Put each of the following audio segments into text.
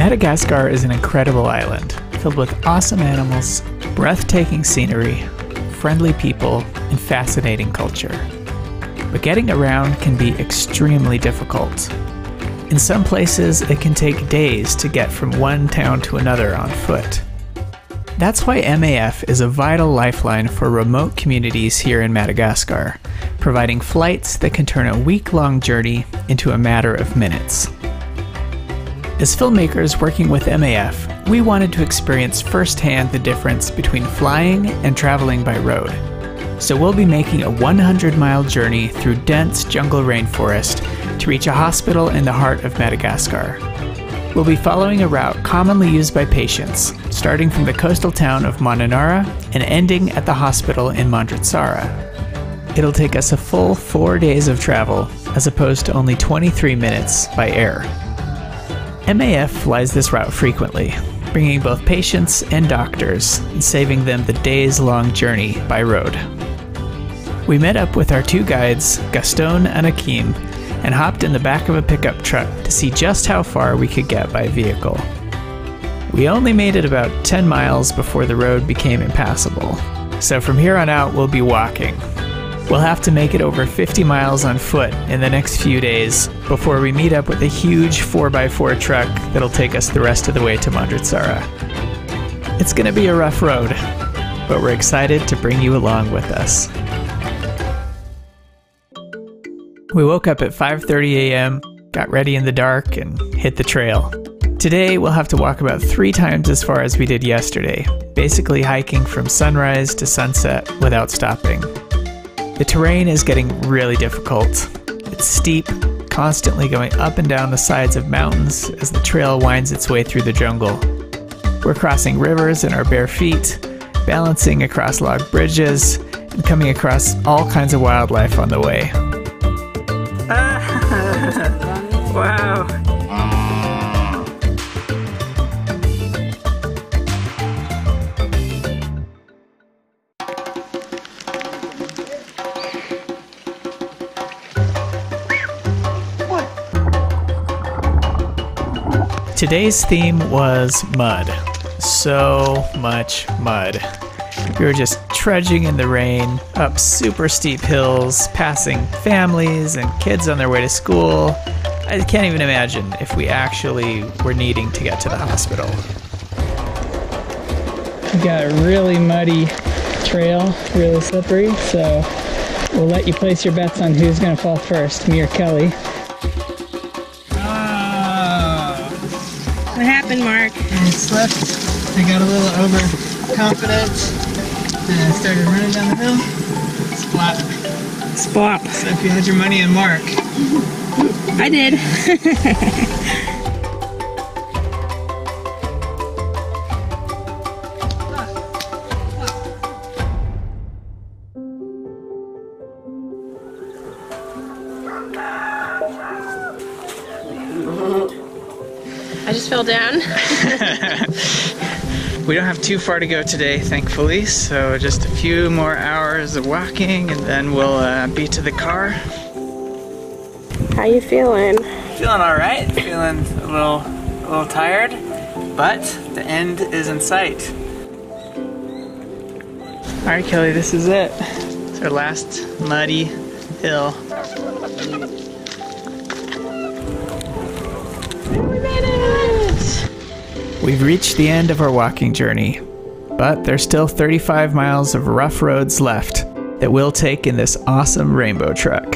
Madagascar is an incredible island, filled with awesome animals, breathtaking scenery, friendly people, and fascinating culture. But getting around can be extremely difficult. In some places, it can take days to get from one town to another on foot. That's why MAF is a vital lifeline for remote communities here in Madagascar, providing flights that can turn a week-long journey into a matter of minutes. As filmmakers working with MAF, we wanted to experience firsthand the difference between flying and traveling by road. So we'll be making a 100-mile journey through dense jungle rainforest to reach a hospital in the heart of Madagascar. We'll be following a route commonly used by patients, starting from the coastal town of Mandritsara and ending at the hospital in Mandritsara. It'll take us a full 4 days of travel, as opposed to only 23 minutes by air. MAF flies this route frequently, bringing both patients and doctors and saving them the days-long journey by road. We met up with our two guides, Gaston and Akim, and hopped in the back of a pickup truck to see just how far we could get by vehicle. We only made it about 10 miles before the road became impassable, so from here on out we'll be walking. We'll have to make it over 50 miles on foot in the next few days before we meet up with a huge 4x4 truck that'll take us the rest of the way to Mandritsara. It's gonna be a rough road, but we're excited to bring you along with us. We woke up at 5:30 a.m., got ready in the dark, and hit the trail. Today, we'll have to walk about 3 times as far as we did yesterday, basically hiking from sunrise to sunset without stopping. The terrain is getting really difficult. It's steep, constantly going up and down the sides of mountains as the trail winds its way through the jungle. We're crossing rivers in our bare feet, balancing across log bridges, and coming across all kinds of wildlife on the way. Wow. Today's theme was mud. So much mud. We were just trudging in the rain, up super steep hills, passing families and kids on their way to school. I can't even imagine if we actually were needing to get to the hospital. We've got a really muddy trail, really slippery, so we'll let you place your bets on who's going to fall first, me or Kelly. What happened, Mark? I slipped. I got a little overconfident and I started running down the hill. Splat. Splop. So if you had your money on Mark. I did. I just fell down. We don't have too far to go today, thankfully, so just a few more hours of walking and then we'll be to the car. How you feeling? Feeling alright, feeling a little tired, but the end is in sight. Alright, Kelly, this is it. It's our last muddy hill. We made it! We've reached the end of our walking journey, but there's still 35 miles of rough roads left that we'll take in this awesome rainbow truck.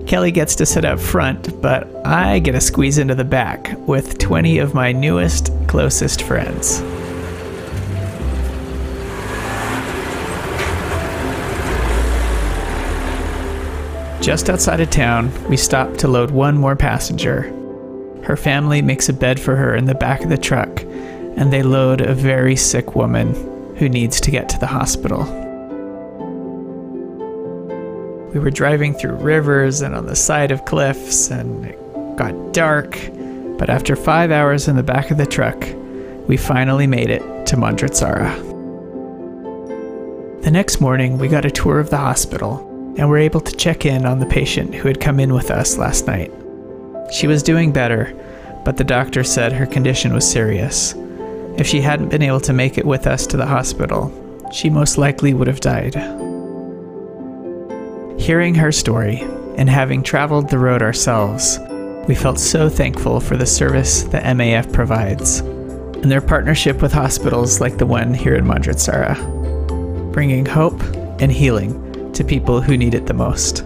Kelly gets to sit up front, but I get to squeeze into the back with 20 of my newest, closest friends. Just outside of town, we stop to load one more passenger. Her family makes a bed for her in the back of the truck, and they load a very sick woman who needs to get to the hospital. We were driving through rivers and on the side of cliffs, and it got dark, but after 5 hours in the back of the truck, we finally made it to Mandritsara. The next morning, we got a tour of the hospital, and were able to check in on the patient who had come in with us last night. She was doing better, but the doctor said her condition was serious. If she hadn't been able to make it with us to the hospital, she most likely would have died. Hearing her story, and having traveled the road ourselves, we felt so thankful for the service that MAF provides, and their partnership with hospitals like the one here in Mandritsara, bringing hope and healing to people who need it the most.